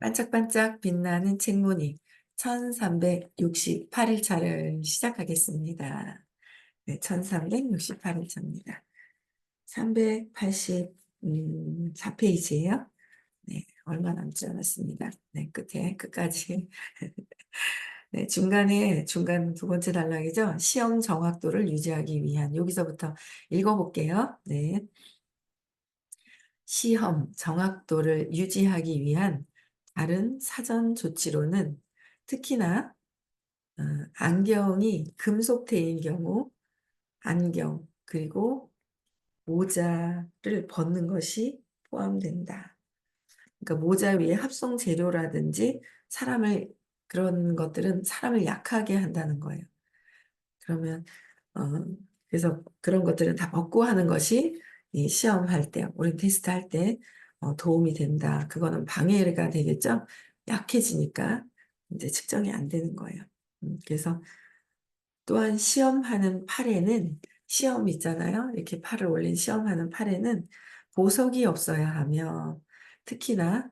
반짝반짝 빛나는 책무늬 1368일차를 시작하겠습니다. 네, 1368일차입니다. 384페이지예요. 네, 얼마 남지 않았습니다. 네, 끝까지. 네, 중간 두 번째 단락이죠. 시험 정확도를 유지하기 위한, 여기서부터 읽어볼게요. 네. 시험 정확도를 유지하기 위한 다른 사전 조치로는 특히나 안경이 금속대인 경우 안경 그리고 모자를 벗는 것이 포함된다. 그러니까 모자 위에 합성 재료라든지 그런 것들은 사람을 약하게 한다는 거예요. 그러면 어, 그래서 그런 것들은 다 벗고 하는 것이 이 시험할 때, 우리 테스트 할 때 도움이 된다. 그거는 방해가 되겠죠? 약해지니까 이제 측정이 안 되는 거예요. 그래서 또한 시험하는 팔에는 시험 있잖아요. 이렇게 팔을 올린 시험하는 팔에는 보석이 없어야 하며 특히나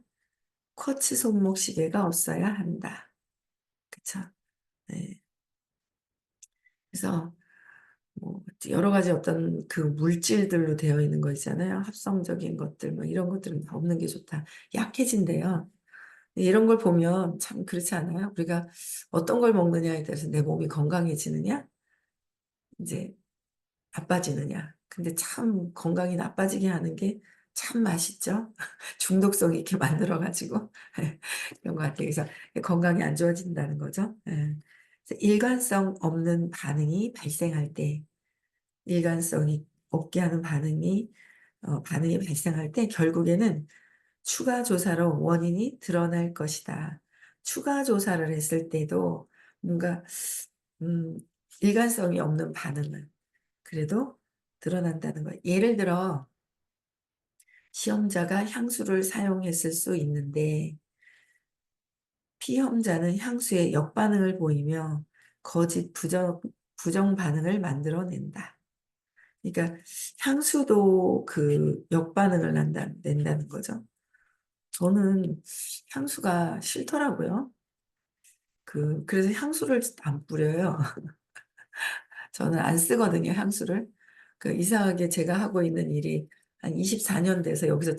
쿼츠 손목 시계가 없어야 한다. 그쵸? 네. 그래서 뭐 여러 가지 어떤 그 물질들로 되어 있는 거 있잖아요. 합성적인 것들, 뭐 이런 것들은 다 없는 게 좋다. 약해진대요. 이런 걸 보면 참 그렇지 않아요? 우리가 어떤 걸 먹느냐에 따라서 내 몸이 건강해지느냐, 이제 나빠지느냐. 근데 참 건강이 나빠지게 하는 게 참 맛있죠? 중독성 있게 만들어가지고. 그런 것 같아요. 그래서 건강이 안 좋아진다는 거죠. 예. 그래서 일관성 없는 반응이 발생할 때, 일관성이 없게 하는 반응이 발생할 때 결국에는 추가 조사로 원인이 드러날 것이다. 추가 조사를 했을 때도 뭔가, 음, 일관성이 없는 반응은 그래도 드러난다는 거예요. 예를 들어, 시험자가 향수를 사용했을 수 있는데, 피험자는 향수에 역반응을 보이며 거짓 부정 반응을 만들어낸다. 그러니까 향수도 그 역반응을 낸다는 거죠. 저는 향수가 싫더라고요. 그래서 향수를 안 뿌려요. 저는 안 쓰거든요, 향수를. 이상하게 제가 하고 있는 일이 한 24년 돼서 여기서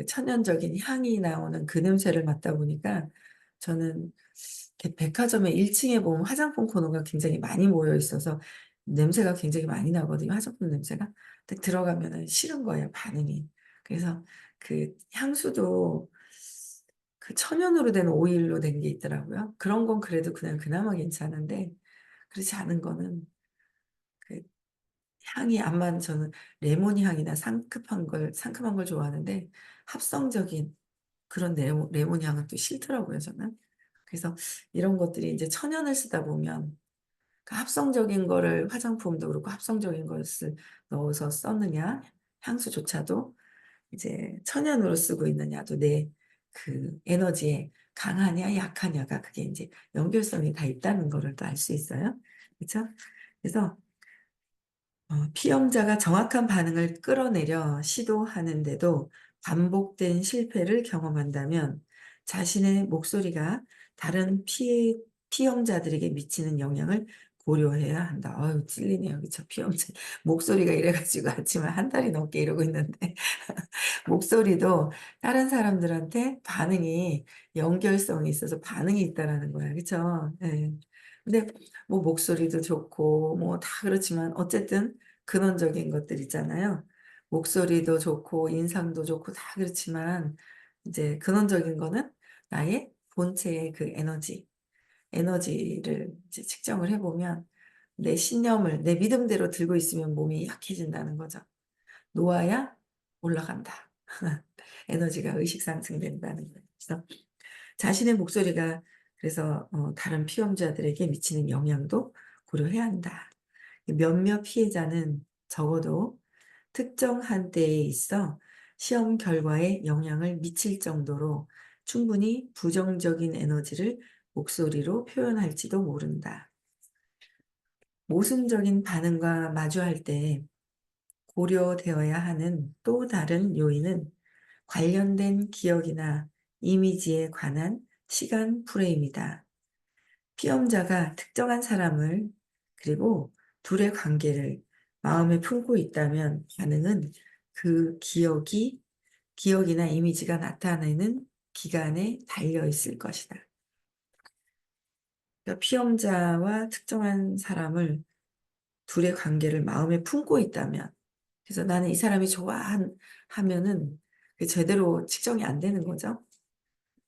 천연적인 향이 나오는 그 냄새를 맡다 보니까 저는 이렇게 백화점의 1층에 보면 화장품 코너가 굉장히 많이 모여 있어서 냄새가 굉장히 많이 나거든요, 화장품 냄새가. 근데 들어가면은 싫은 거예요, 반응이. 그래서 향수도 그 천연으로 된 오일로 된 게 있더라고요. 그런 건 그래도 그냥 그나마 괜찮은데, 그렇지 않은 거는 그 향이 안 맞는 저는 레몬 향이나 상큼한 걸 좋아하는데 합성적인 그런 레몬 향은 또 싫더라고요, 저는. 그래서 이런 것들이 이제 천연을 쓰다 보면 그 합성적인 거를 화장품도 그렇고 합성적인 것을 넣어서 썼느냐, 향수조차도 이제 천연으로 쓰고 있느냐도 내 에너지에 강하냐 약하냐가 그게 이제 연결성이 다 있다는 거를 또 알 수 있어요. 그렇죠? 그래서 피험자가 정확한 반응을 끌어내려 시도하는데도 반복된 실패를 경험한다면 자신의 목소리가 다른 피험자들에게 미치는 영향을 고려해야 한다. 아유, 찔리네요. 그쵸? 피험자. 목소리가 이래가지고 아침에 한 달이 넘게 이러고 있는데. 목소리도 다른 사람들한테 연결성이 있어서 반응이 있다라는 거야. 그쵸? 예. 근데 뭐 목소리도 좋고 뭐 다 그렇지만 어쨌든 근원적인 것들 있잖아요. 목소리도 좋고 인상도 좋고 다 그렇지만 이제 근원적인 거는 나의 본체의 에너지를 이제 측정을 해보면 내 신념을 내 믿음대로 들고 있으면 몸이 약해진다는 거죠. 놓아야 올라간다. 에너지가 의식 상승된다는 거예요. 그래서 자신의 목소리가 그래서 다른 피험자들에게 미치는 영향도 고려해야 한다. 몇몇 피해자는 적어도 특정한 때에 있어 시험 결과에 영향을 미칠 정도로 충분히 부정적인 에너지를 목소리로 표현할지도 모른다. 모순적인 반응과 마주할 때 고려되어야 하는 또 다른 요인은 관련된 기억이나 이미지에 관한 시간 프레임이다. 피험자가 특정한 사람을 그리고 둘의 관계를 마음에 품고 있다면 반응은 그 기억이나 이미지가 나타내는 기간에 달려 있을 것이다. 그러니까 피험자와 특정한 사람을 둘의 관계를 마음에 품고 있다면, 그래서 나는 이 사람이 하면은 그게 제대로 측정이 안 되는 거죠.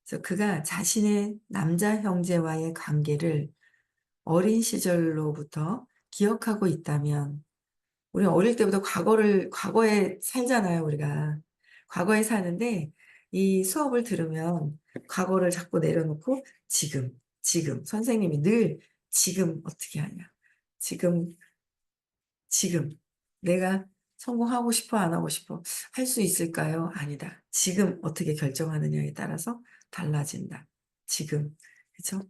그래서 그가 자신의 남자 형제와의 관계를 어린 시절로부터 기억하고 있다면, 우리 어릴 때부터 과거에 살잖아요, 우리가. 과거에 사는데, 이 수업을 들으면 과거를 자꾸 내려놓고, 지금, 선생님이 늘 지금 어떻게 하냐. 지금, 지금. 내가 성공하고 싶어, 안 하고 싶어. 할 수 있을까요? 아니다. 지금 어떻게 결정하느냐에 따라서 달라진다. 지금. 그쵸?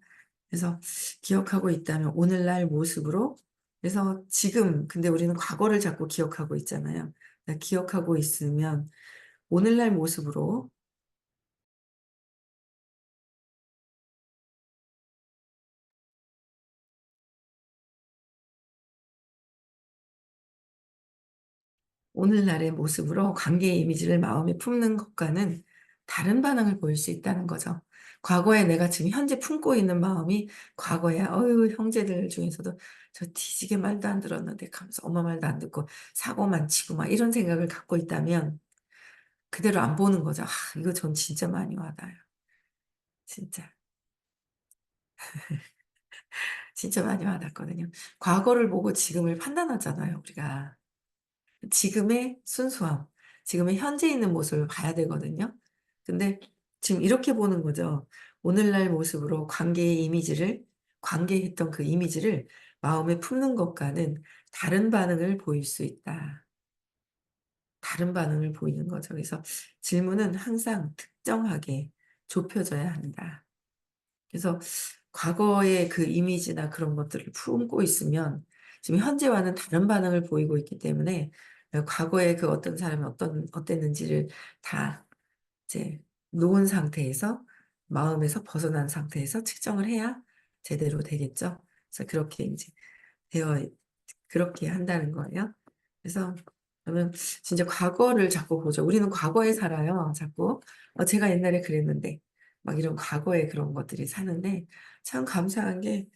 그래서 기억하고 있다면 오늘날 모습으로, 그래서 지금, 근데 우리는 과거를 자꾸 기억하고 있잖아요. 기억하고 있으면 오늘날 모습으로, 오늘날의 모습으로 관계의 이미지를 마음에 품는 것과는 다른 반응을 보일 수 있다는 거죠. 과거에 내가 지금 현재 품고 있는 마음이 과거에 형제들 중에서도 저 뒤지게 말도 안 들었는데 하면서 엄마 말도 안 듣고 사고만 치고 막 이런 생각을 갖고 있다면 그대로 안 보는 거죠. 이거 전 진짜 많이 와닿아요. 진짜. 진짜 많이 와닿거든요. 과거를 보고 지금을 판단하잖아요, 우리가. 지금의 순수함, 지금의 현재 있는 모습을 봐야 되거든요. 근데 지금 이렇게 보는 거죠. 오늘날 모습으로 관계했던 그 이미지를 마음에 품는 것과는 다른 반응을 보일 수 있다. 다른 반응을 보이는 거죠. 그래서 질문은 항상 특정하게 좁혀져야 한다. 그래서 과거의 그 이미지나 그런 것들을 품고 있으면 지금 현재와는 다른 반응을 보이고 있기 때문에 과거에 그 어떤 사람이 어땠는지를 다 이제 놓은 상태에서 마음에서 벗어난 상태에서 측정을 해야 제대로 되겠죠. 그래서 그렇게 이제 되어 그렇게 한다는 거예요. 그래서 저는 진짜 과거를 자꾸 보죠. 우리는 과거에 살아요. 자꾸 제가 옛날에 그랬는데 막 이런 과거의 그런 것들이 사는데 참 감사한 게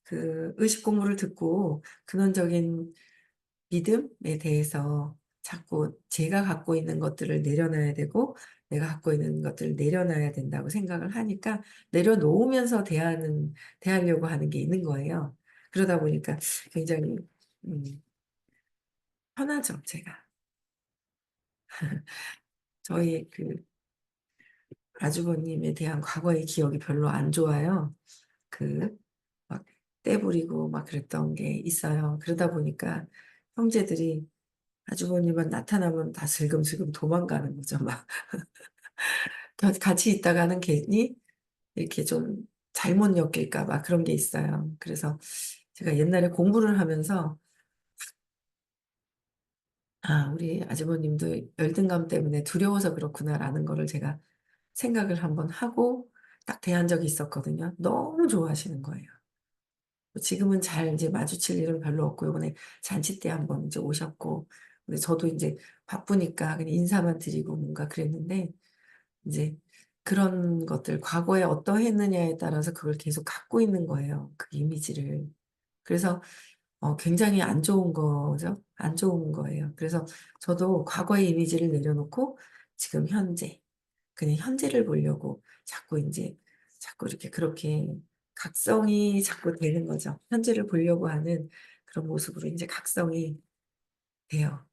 그 의식 공부를 듣고 근원적인 믿음에 대해서 자꾸 제가 갖고 있는 것들을 내려놔야 되고 내가 갖고 있는 것들을 내려놔야 된다고 생각을 하니까 내려놓으면서 대하려고 하는 게 있는 거예요. 그러다 보니까 굉장히 음, 편하죠, 제가. 저희 그 아주버님에 대한 과거의 기억이 별로 안 좋아요. 그 막 떼부리고 막 그랬던 게 있어요. 그러다 보니까 형제들이 아주버님만 나타나면 다 슬금슬금 도망가는 거죠. 막 같이 있다가는 괜히 이렇게 좀 잘못 엮일까 봐 그런 게 있어요. 그래서 제가 옛날에 공부를 하면서 우리 아주버님도 열등감 때문에 두려워서 그렇구나라는 거를 제가 생각을 한번 하고 딱 대한 적이 있었거든요. 너무 좋아하시는 거예요. 지금은 잘 이제 마주칠 일은 별로 없고, 이번에 잔치 때 한번 이제 오셨고, 근데 저도 이제 바쁘니까 그냥 인사만 드리고 뭔가 그랬는데, 이제 그런 것들, 과거에 어떠했느냐에 따라서 그걸 계속 갖고 있는 거예요. 그 이미지를. 그래서 굉장히 안 좋은 거죠. 안 좋은 거예요. 그래서 저도 과거의 이미지를 내려놓고 지금 그냥 현재를 보려고 자꾸 이렇게 그렇게 각성이 자꾸 되는 거죠. 현재를 보려고 하는 그런 모습으로 이제 각성이 돼요.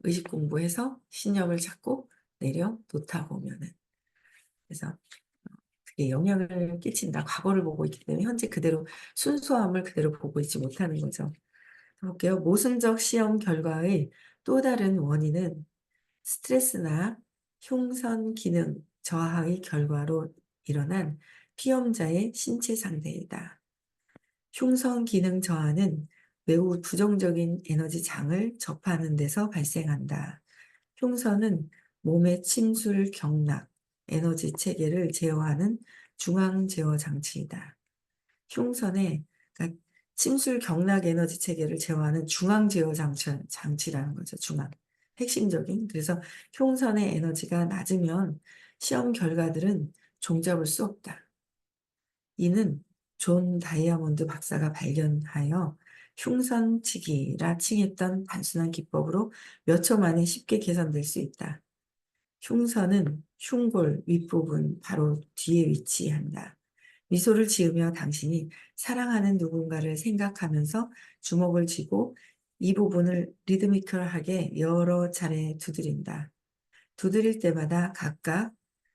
의식 공부해서 신념을 자꾸 내려놓다 보면은. 그래서 그게 영향을 끼친다. 과거를 보고 있기 때문에 현재 그대로 순수함을 그대로 보고 있지 못하는 거죠. 볼게요. 모순적 시험 결과의 또 다른 원인은 스트레스나 흉선 기능 저하의 결과로 일어난 피험자의 신체 상태이다. 흉선 기능 저하는 매우 부정적인 에너지 장을 접하는 데서 발생한다. 흉선은 몸의 침술 경락, 에너지 체계를 제어하는 중앙 제어 장치이다. 흉선의, 그러니까 침술 경락 에너지 체계를 제어하는 중앙 제어 장치라는 거죠. 중앙. 핵심적인. 그래서 흉선의 에너지가 낮으면 시험 결과들은 종잡을 수 없다. 이는 존 다이아몬드 박사가 발견하여 흉선치기라 칭했던 단순한 기법으로 몇 초 만에 쉽게 개선될 수 있다. 흉선은 흉골 윗부분 바로 뒤에 위치한다. 미소를 지으며 당신이 사랑하는 누군가를 생각하면서 주먹을 쥐고 이 부분을 리드미컬하게 여러 차례 두드린다. 두드릴 때마다 각각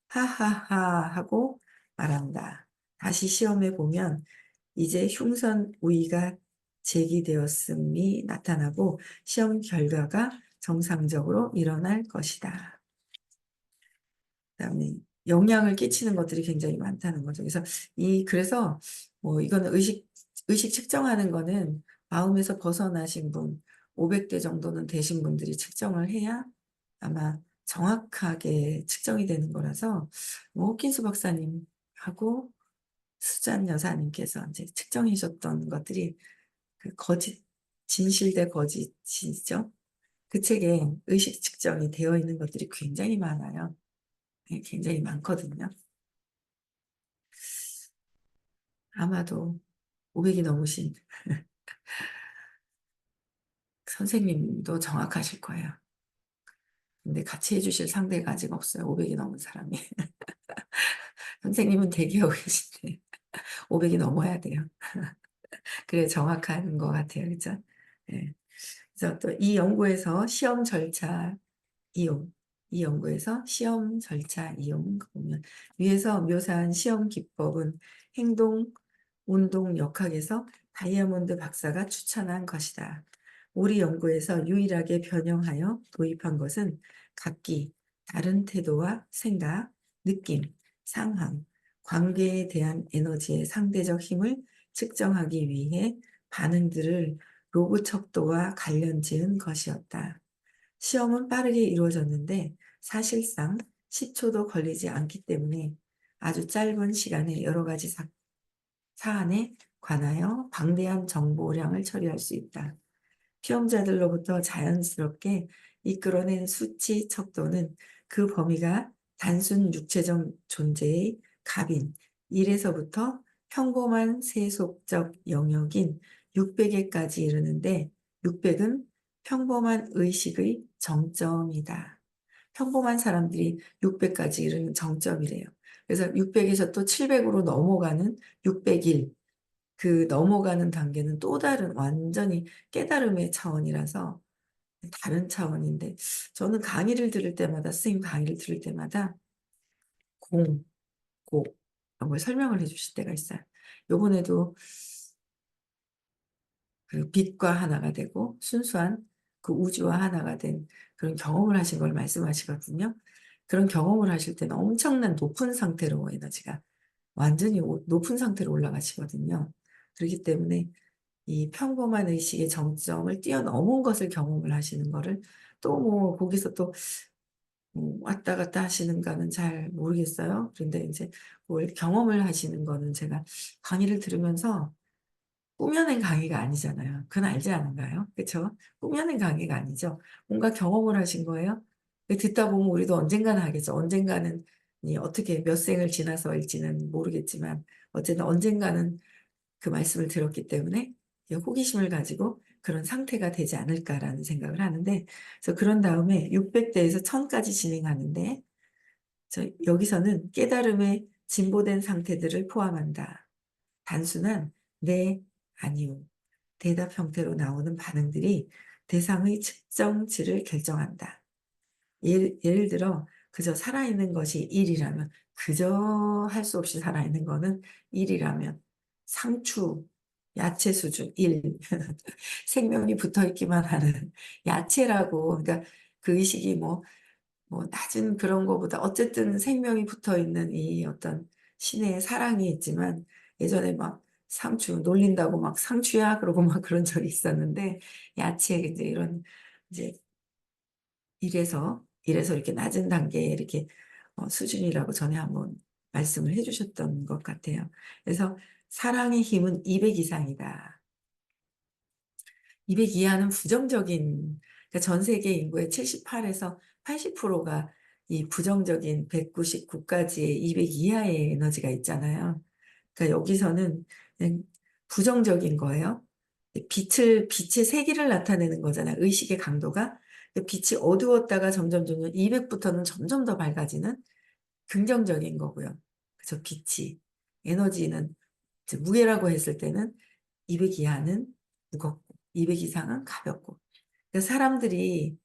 하하하 하고 말한다. 다시 시험해 보면 이제 흉선 우위가 제기되었음이 나타나고 시험 결과가 정상적으로 일어날 것이다. 그다음에 영향을 끼치는 것들이 굉장히 많다는 거죠. 그래서 뭐 이거는 의식 측정하는 거는 마음에서 벗어나신 분, 500대 정도는 되신 분들이 측정을 해야 아마 정확하게 측정이 되는 거라서 뭐 호킨스 박사님하고 수잔 여사님께서 이제 측정해 주셨던 것들이 그 거짓 진실 대 거짓이죠. 그 책에 의식 측정이 되어 있는 것들이 굉장히 많아요. 네, 굉장히 많거든요. 아마도 500이 넘으신 선생님도 정확하실 거예요. 근데 같이 해주실 상대가 아직 없어요. 500이 넘은 사람이. 선생님은 대기하고 계신데 500이 넘어야 돼요. 그래 정확한 것 같아요. 그죠? 네. 그래서 또 이 연구에서 시험 절차 이용, 이 연구에서 시험 절차 이용 보면 위에서 묘사한 시험 기법은 행동, 운동 역학에서 다이아몬드 박사가 추천한 것이다. 우리 연구에서 유일하게 변형하여 도입한 것은 각기 다른 태도와 생각, 느낌, 상황, 관계에 대한 에너지의 상대적 힘을 측정하기 위해 반응들을 로그 척도와 관련 지은 것이었다. 시험은 빠르게 이루어졌는데 사실상 10초도 걸리지 않기 때문에 아주 짧은 시간에 여러 가지 사안에 관하여 방대한 정보량을 처리할 수 있다. 시험자들로부터 자연스럽게 이끌어낸 수치 척도는 그 범위가 단순 육체적 존재의 갑인 1에서부터 평범한 세속적 영역인 600에까지 이르는데 600은 평범한 의식의 정점이다. 평범한 사람들이 600까지 이르는 정점이래요. 그래서 600에서 또 700으로 넘어가는 601, 그 넘어가는 단계는 또 다른 완전히 깨달음의 차원이라서 다른 차원인데 저는 강의를 들을 때마다 선생님 강의를 들을 때마다 공, 고 이런 걸 설명을 해주실 때가 있어요. 요번에도 그 빛과 하나가 되고 순수한 그 우주와 하나가 된 그런 경험을 하신 걸 말씀하시거든요. 그런 경험을 하실 때는 엄청난 높은 상태로 에너지가 완전히 높은 상태로 올라가시거든요. 그렇기 때문에 이 평범한 의식의 정점을 뛰어넘은 것을 경험을 하시는 거를 또 뭐 거기서 또 왔다 갔다 하시는가는 잘 모르겠어요. 그런데 이제 뭘 경험을 하시는 거는 제가 강의를 들으면서 꾸며낸 강의가 아니잖아요. 그건 알지 않은가요? 그렇죠? 꾸며낸 강의가 아니죠. 뭔가 경험을 하신 거예요. 듣다 보면 우리도 언젠가는 하겠죠. 언젠가는 이 어떻게 몇 생을 지나서일지는 모르겠지만 어쨌든 언젠가는 그 말씀을 들었기 때문에 호기심을 가지고 그런 상태가 되지 않을까라는 생각을 하는데 그래서 그런 다음에 600대에서 1000까지 진행하는데 여기서는 깨달음의 진보된 상태들을 포함한다. 단순한 네, 아니요, 대답 형태로 나오는 반응들이 대상의 측정치를 결정한다. 예를 들어 그저 살아있는 것이 1이라면 그저 할 수 없이 살아있는 거는 1이라면 상추, 야채 수준 1 생명이 붙어있기만 하는 야채라고 그러니까 그 의식이 뭐 낮은 그런 거보다 어쨌든 생명이 붙어있는 이 어떤 신의 사랑이 있지만 예전에 막 상추 놀린다고 막 상추야 그러고 막 그런 적이 있었는데 야채 이제 이런 이제 이래서 이렇게 낮은 단계에 이렇게 수준이라고 전에 한번 말씀을 해 주셨던 것 같아요. 그래서 사랑의 힘은 200 이상이다. 200 이하는 부정적인, 그러니까 전 세계 인구의 78에서 80%가 이 부정적인 199까지의 200 이하의 에너지가 있잖아요. 그러니까 여기서는 그냥 부정적인 거예요. 빛의 세기를 나타내는 거잖아요, 의식의 강도가. 빛이 어두웠다가 점점 200 부터는 점점 더 밝아지는 긍정적인 거고요. 그래서 빛이, 에너지는 이제 무게라고 했을 때는 200 이하는 무겁고 200 이상은 가볍고. 그래서 사람들이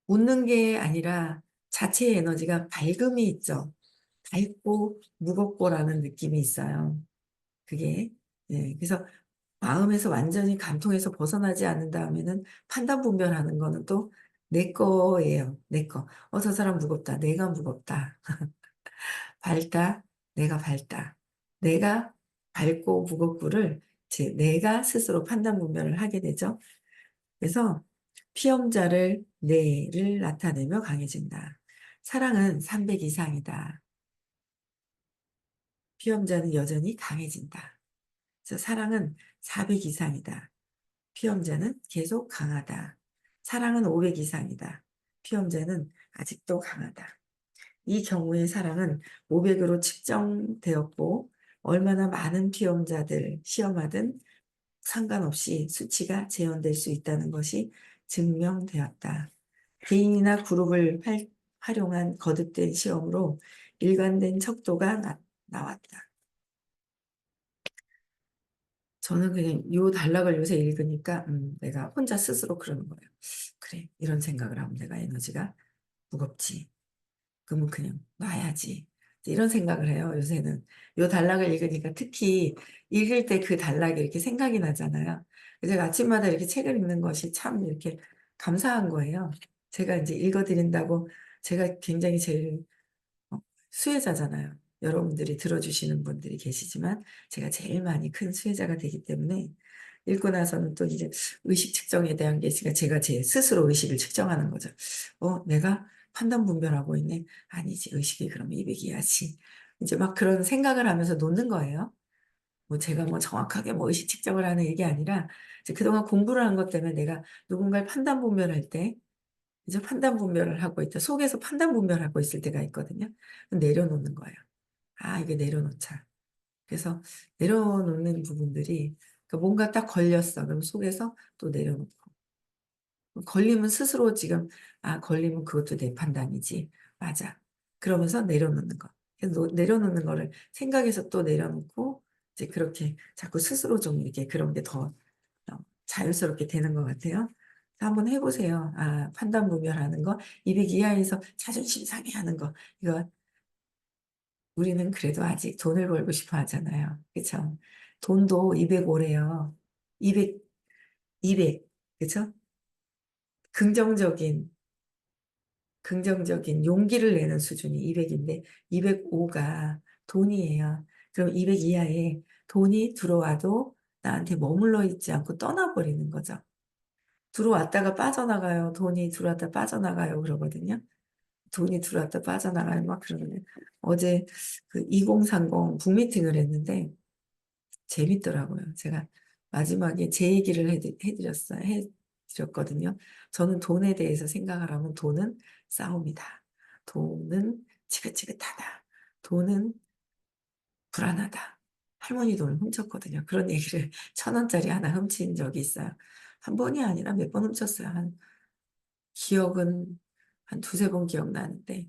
웃는 게 아니라 자체의 에너지가 밝음이 있죠. 밝고 무겁고라는 느낌이 있어요. 그게. 예. 그래서 마음에서 완전히 감통에서 벗어나지 않은 다음에는 판단 분별하는 거는 또 내 거예요, 내 거. '저 사람 무겁다. 내가 무겁다. 밝다. 내가 밝다.' 내가 밝고 무겁고를 이제 내가 스스로 판단 분별을 하게 되죠. 그래서 피험자를 내를 나타내며 강해진다. 사랑은 300 이상이다. 피험자는 여전히 강해진다. 그래서 사랑은 400 이상이다. 피험자는 계속 강하다. 사랑은 500 이상이다. 피험자는 아직도 강하다. 이 경우의 사랑은 500으로 측정되었고 얼마나 많은 피험자들 시험하든 상관없이 수치가 재현될 수 있다는 것이 증명되었다. 개인이나 그룹을 활용한 거듭된 시험으로 일관된 척도가 나왔다. 저는 그냥 요 단락을 요새 읽으니까 내가 혼자 스스로 그러는 거예요. '그래, 이런 생각을 하면 내가 에너지가 무겁지. 그러면 그냥 놔야지.' 이런 생각을 해요, 요새는. 요 단락을 읽으니까 특히 읽을 때 그 단락이 이렇게 생각이 나잖아요. 제가 아침마다 이렇게 책을 읽는 것이 참 이렇게 감사한 거예요. 제가 인제 읽어 드린다고, 제가 굉장히 제일 수혜자잖아요. 여러분들이 들어 주시는 분들이 계시지만 제가 제일 많이 큰 수혜자가 되기 때문에 읽고 나서는 또 이제 의식 측정에 대한 게 있으니까 제가 제 스스로 의식을 측정하는 거죠. '내가 판단 분별하고 있네. 아니지. 의식이 그럼 200 이하지.' 이제 막 그런 생각을 하면서 놓는 거예요. 제가 정확하게 의식 측정을 하는 이게 아니라 이제 그동안 공부를 한 것 때문에 내가 누군가를 판단 분별할 때 이제 판단 분별을 하고 있다. 속에서 판단 분별하고 있을 때가 있거든요. 내려놓는 거예요. '아, 이게 내려놓자.' 그래서 내려놓는 부분들이, 뭔가 딱 걸렸어. 그럼 속에서 또 내려놓고. 걸리면 스스로 지금 '아, 걸리면 그것도 내 판단이지. 맞아.' 그러면서 내려놓는 거. 그래서 내려놓는 거를 생각해서 또 내려놓고 이제 그렇게 자꾸 스스로 좀 이렇게 그런 게 더 자연스럽게 되는 것 같아요. 한번 해 보세요. 판단 분별하는 거, 200 이하에서 자존심 상해하는 거, 이거 우리는 그래도 아직 돈을 벌고 싶어 하잖아요. 그쵸? 돈도 205 래요. 200, 200, 그쵸? 긍정적인 용기를 내는 수준이 200 인데 205가 돈이에요. 그럼 200 이하에 돈이 들어와도 나한테 머물러 있지 않고 떠나버리는 거죠. 들어왔다가 빠져나가요. 돈이 들어왔다 빠져나가요 그러거든요. 돈이 들어왔다 빠져나가요 막 그러거든요. 어제 그 2030 북미팅을 했는데 재밌더라고요. 제가 마지막에 제 얘기를 해 드렸거든요. 저는 돈에 대해서 생각을 하면 돈은 싸움이다. 돈은 지긋지긋하다. 돈은 불안하다. 할머니 돈을 훔쳤거든요. 그런 얘기를 1,000 원짜리 하나 훔친 적이 있어요. 한 번이 아니라 몇 번 훔쳤어요. 기억은 한 두세 번 기억나는데,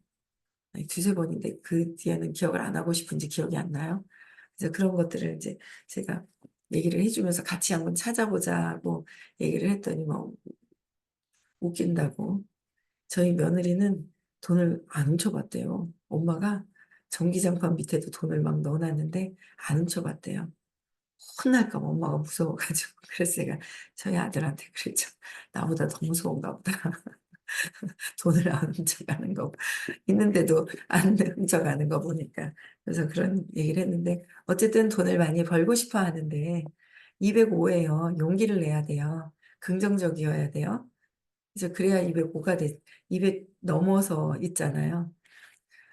아니 두세 번인데 그 뒤에는 기억을 안 하고 싶은지 기억이 안 나요. 그래서 그런 것들을 이제 제가 얘기를 해 주면서 "같이 한번 찾아보자."고 얘기를 했더니 웃긴다고. 저희 며느리는 돈을 안 훔쳐봤대요. 엄마가 전기장판 밑에도 돈을 막 넣어 놨는데 안 훔쳐봤대요. 혼날까 봐 엄마가 무서워 가지고. 그래서 제가 저희 아들한테 그랬죠. "나보다 더 무서운가 보다." 돈을 안 훔쳐가는 거. 있는데도 안 훔쳐가는 거 보니까. 그래서 그런 얘기를 했는데 어쨌든 돈을 많이 벌고 싶어 하는데 205 예요. 용기를 내야 돼요. 긍정적이어야 돼요. 그래서 그래야 205가 200 넘어서 있잖아요.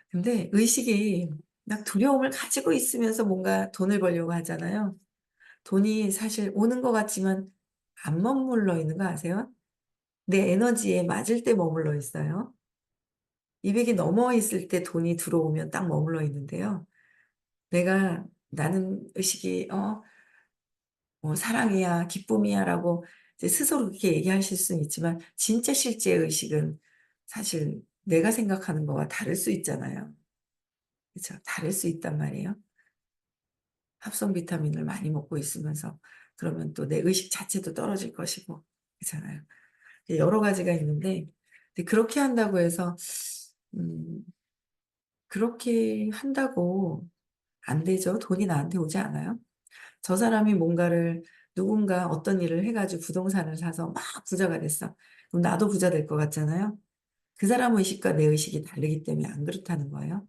근데 의식이 막 두려움을 가지고 있으면서 뭔가 돈을 벌려고 하잖아요. 돈이 사실 오는 것 같지만 안 머물러 있는 거 아세요? 내 에너지에 맞을 때 머물러 있어요. 200이 넘어 있을 때 돈이 들어오면 딱 머물러 있는데요. 나는 의식이 뭐 "사랑이야. 기쁨이야."라고 이제 스스로 그렇게 얘기하실 수는 있지만 진짜 실제 의식은 사실 내가 생각하는 거와 다를 수 있잖아요. 그죠? 다를 수 있단 말이에요. 합성 비타민을 많이 먹고 있으면서 그러면 또 내 의식 자체도 떨어질 것이고 그렇잖아요. 여러 가지가 있는데 근데 그렇게 한다고 해서 음 그렇게 한다고 안 되죠. 돈이 나한테 오지 않아요. 저 사람이 뭔가를 누군가 어떤 일을 해 가지고 부동산을 사서 막 부자가 됐어. 그럼 나도 부자 될 것 같잖아요. 그 사람 의식과 내 의식이 다르기 때문에 안 그렇다는 거예요.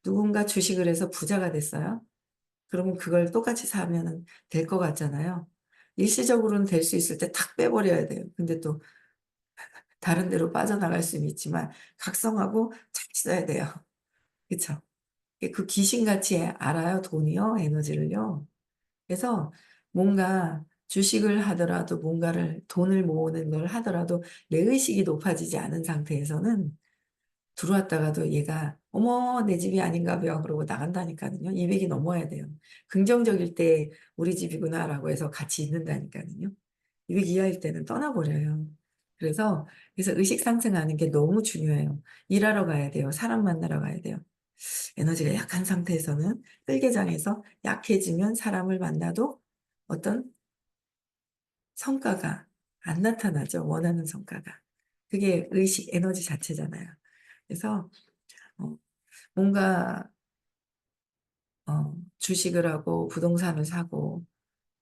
누군가 주식을 해서 부자가 됐어요. 그러면 그걸 똑같이 사면은 될 것 같잖아요. 일시적으로는 될 수 있을 때 탁 빼버려야 돼요. 근데 또 다른 데로 빠져나갈 수는 있지만 각성하고 잘 써야 돼요. 그쵸? 그 귀신같이 알아요, 돈이요, 에너지를요. 그래서 뭔가 주식을 하더라도 뭔가를 돈을 모으는 걸 하더라도 내 의식이 높아지지 않은 상태에서는 들어왔다가도 얘가 "어머 내 집이 아닌가 벼." 그러고 나간다니까는요. 200이 넘어야 돼요. 긍정적일 때 '우리 집이구나.'라고 해서 같이 있는다니까는요. 200 이하일 때는 떠나 버려요. 그래서 의식 상승하는 게 너무 중요해요. 일하러 가야 돼요. 사람 만나러 가야 돼요. 에너지가 약한 상태에서는 끌개장에서 약해지면 사람을 만나도 어떤 성과가 안 나타나죠, 원하는 성과가. 그게 의식 에너지 자체잖아요. 그래서 어 뭔가 주식을 하고 부동산을 사고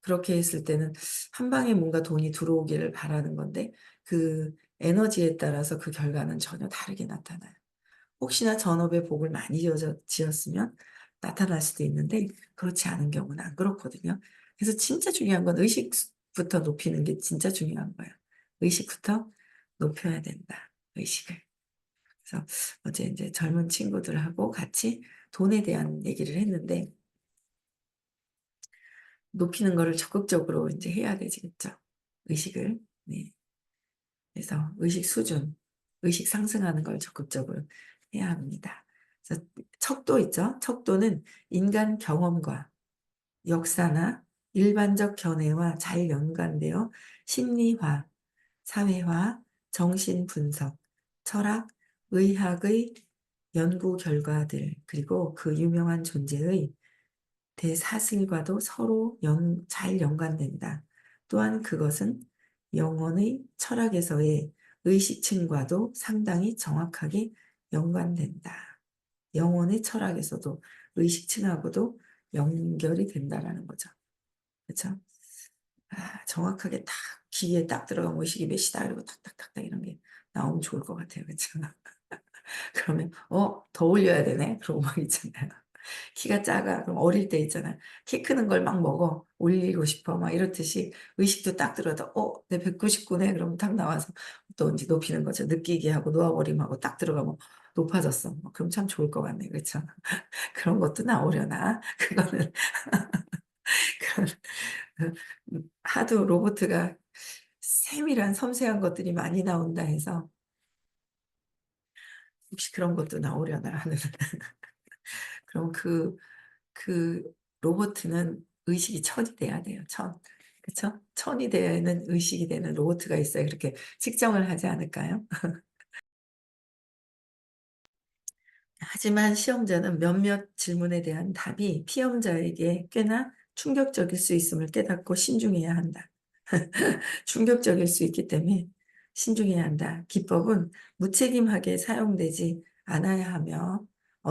그렇게 했을 때는 한 방에 뭔가 돈이 들어오기를 바라는 건데 그 에너지에 따라서 그 결과는 전혀 다르게 나타나요. 혹시나 전업에 복을 많이 지었으면 나타날 수도 있는데 그렇지 않은 경우는 안 그렇거든요. 그래서 진짜 중요한 건 의식부터 높이는 게 진짜 중요한 거예요. 의식부터 높여야 된다, 의식을. 그래서 어제 인제 젊은 친구들하고 같이 돈에 대한 얘기를 했는데 높이는 거를 적극적으로 인제 해야 되겠죠, 의식을. 네. 그래서 의식 수준, 의식 상승하는 걸 적극적으로 해야 합니다. 그래서 척도 있죠. 척도는 인간 경험과 역사나 일반적 견해와 잘 연관되어 심리화, 사회화, 정신 분석, 철학, 의학의 연구 결과들 그리고 그 유명한 존재의 대사슬과도 서로 잘 연관된다. 또한 그것은 영혼의 철학에서의 의식층과도 상당히 정확하게 연관된다. 영혼의 철학에서도 의식층하고도 연결이 된다라는 거죠. 그쵸? 정확하게 딱 귀에 딱 들어가면 의식이 몇이다 이러고 탁탁탁탁 이런 게 나오면 좋을 것 같아요. 그쵸? 그러면 더 올려야 되네.' 그러고 막 있잖아요. 키가 작아. 그럼 어릴 때 있잖아. 키 크는 걸 막 먹어. 올리고 싶어. 막 이렇듯이 의식도 딱 들어도 '내 199 네.' 그러면 딱 나와서 또 인제 높이는 거죠. 느끼게 하고 놓아버림하고 딱 들어가면 높아졌어. 그럼 참 좋을 것 같네. 그쵸? 그런 것도 나오려나? 그거는 그런 하도 로보트가 세밀한 섬세한 것들이 많이 나온다 해서 혹시 그런 것도 나오려나 하는 그럼 그 로보트는 의식이 천이 돼야 돼요, 천. 그쵸? 천이 되는 의식이 되는 로보트가 있어야 그렇게 측정을 하지 않을까요? 하지만 시험자는 몇몇 질문에 대한 답이 피험자에게 꽤나 충격적일 수 있음을 깨닫고 신중해야 한다. 충격적일 수 있기 때문에 신중해야 한다. 기법은 무책임하게 사용되지 않아야 하며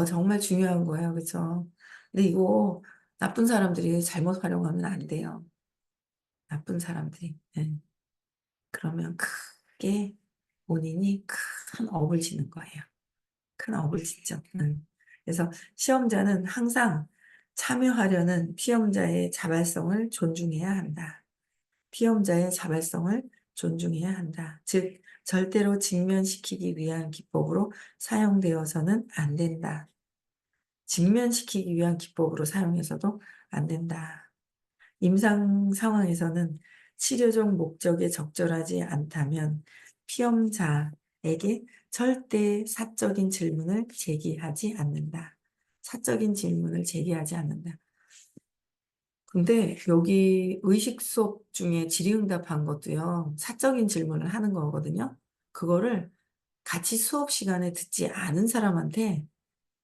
정말 중요한 거예요. 그죠? 근데 이거 나쁜 사람들이 잘못 활용하면 안 돼요. 나쁜 사람들이. 예. 그러면 크게 본인이 큰 업을 지는 거예요. 큰 업을 짓죠. 그래서 시험자는 항상 참여하려는 피험자의 자발성을 존중해야 한다. 피험자의 자발성을 존중해야 한다. 즉 절대로 직면시키기 위한 기법으로 사용되어서는 안 된다. 직면시키기 위한 기법으로 사용해서도 안 된다. 임상 상황에서는 치료적 목적에 적절하지 않다면 피험자에게 절대 사적인 질문을 제기하지 않는다. 사적인 질문을 제기하지 않는다. 근데 여기 의식 수업 중에 질의응답한 것도요, 사적인 질문을 하는 거거든요. 그거를 같이 수업 시간에 듣지 않은 사람한테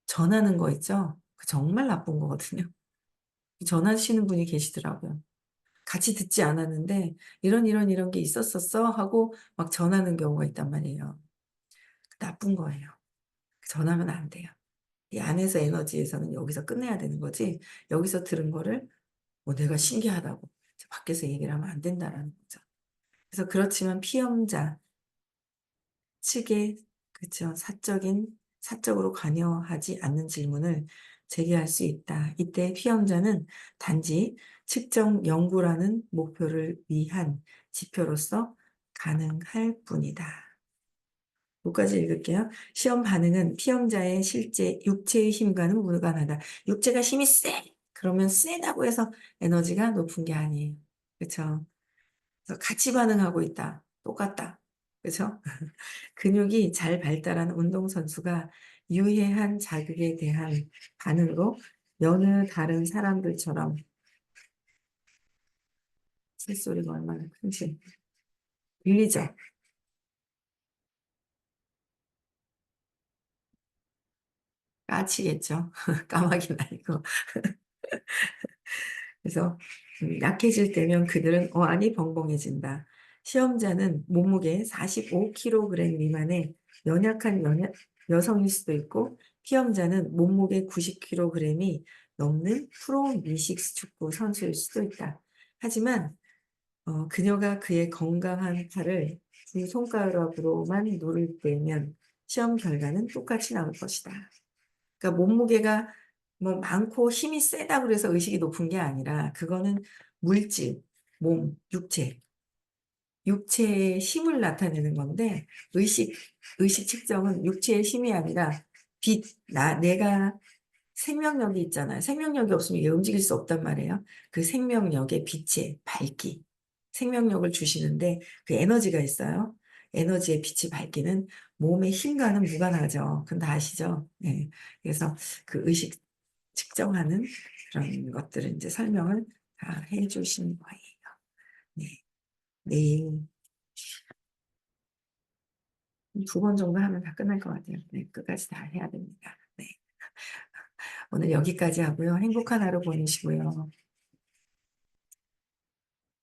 전하는 거 있죠? 그 정말 나쁜 거거든요. 전하시는 분이 계시더라고요. 같이 듣지 않았는데 이런 게 있었었어 하고 막 전하는 경우가 있단 말이에요. 나쁜 거예요. 전하면 안 돼요. 이 안에서 에너지에서는 여기서 끝내야 되는 거지, 여기서 들은 거를 뭐 내가 신기하다고 밖에서 얘기를 하면 안 된다라는 거죠. 그래서 그렇지만 피험자 측의, 그쵸, 사적으로 관여하지 않는 질문을 제기할 수 있다. 이때 피험자는 단지 측정 연구라는 목표를 위한 지표로서 가능할 뿐이다. 여기까지 읽을게요. 시험 반응은 피험자의 실제 육체의 힘과는 무관하다. 육체가 힘이 세! 그러면 세다고 해서 에너지가 높은 게 아니에요. 그쵸? 그래서 같이 반응하고 있다. 똑같다. 그쵸? 근육이 잘 발달한 운동선수가 유해한 자극에 대한 반응으로 여느 다른 사람들처럼, 새소리가 얼마나 큰지 들리죠? 까치겠죠? 까마귀는 아니고. 그래서 약해질 때면 그들은 어안이 벙벙해진다. 시험자는 몸무게 45kg 미만의 연약한 여성일 수도 있고, 피험자는 몸무게 90kg이 넘는 프로 미식스 축구 선수일 수도 있다. 하지만 그녀가 그의 건강한 팔을 두 손가락으로만 누를 때면 시험 결과는 똑같이 나올 것이다. 그러니까 몸무게가 뭐 많고 힘이 세다 그래서 의식이 높은 게 아니라, 그거는 물질, 몸, 육체의 힘을 나타내는 건데, 의식, 의식 측정은 육체의 힘이 아니라 내가 생명력이 있잖아요. 생명력이 없으면 얘 움직일 수 없단 말이에요. 그 생명력의 빛의 밝기, 생명력을 주시는데 그 에너지가 있어요. 에너지의 빛이 밝기는 몸의 힘과는 무관하죠. 그건 다 아시죠? 네. 그래서 그 의식 측정하는 그런 것들을 이제 설명을 다 해주신 거예요. 네. 내일 2번 정도 하면 다 끝날 것 같아요. 네. 끝까지 다 해야 됩니다. 네. 오늘 여기까지 하고요. 행복한 하루 보내시고요.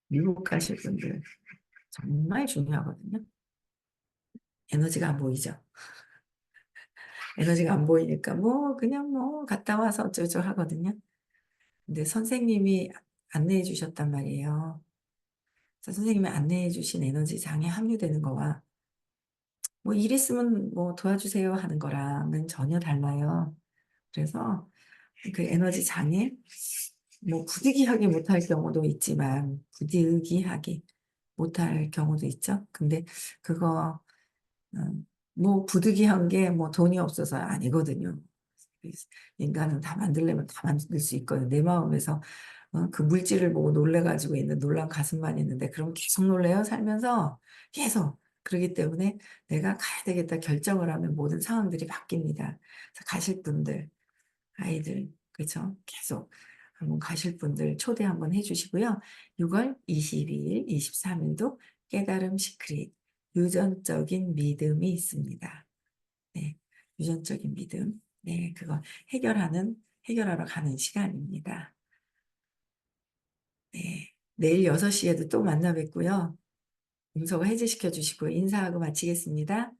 미국 가실 분들 정말 중요하거든요. 에너지가 안 보이죠. 에너지가 안 보이니까 뭐 그냥 뭐 갔다 와서 어쩌고 하거든요. 근데 선생님이 안내해 주셨단 말이에요. 그래서 선생님이 안내해 주신 에너지 장에 합류되는 거와 뭐 일 있으면 뭐 도와주세요 하는 거랑은 전혀 달라요. 그래서 그 에너지 장에 뭐 부득이하게 못할 경우도 있지만 부득이하게 못할 경우도 있죠. 근데 그거 뭐 부득이한 게 뭐 돈이 없어서 아니거든요. 인간은 다 만들려면 다 만들 수 있거든요. 내 마음에서 그 물질을 보고 놀래가지고 있는 놀란 가슴만 있는데, 그럼 계속 놀래요, 살면서. 계속. 그렇기 때문에 내가 가야 되겠다 결정을 하면 모든 상황들이 바뀝니다. 그래서 가실 분들, 아이들, 그렇죠? 계속 한번 가실 분들 초대 한번 해주시고요. 6월 22일, 23일도 깨달음 시크릿, 유전적인 믿음이 있습니다. 네, 유전적인 믿음. 네, 그거 해결하러 가는 시간입니다. 네, 내일 6시에도 또 만나 뵙고요. 음성 해제시켜 주시고 인사하고 마치겠습니다.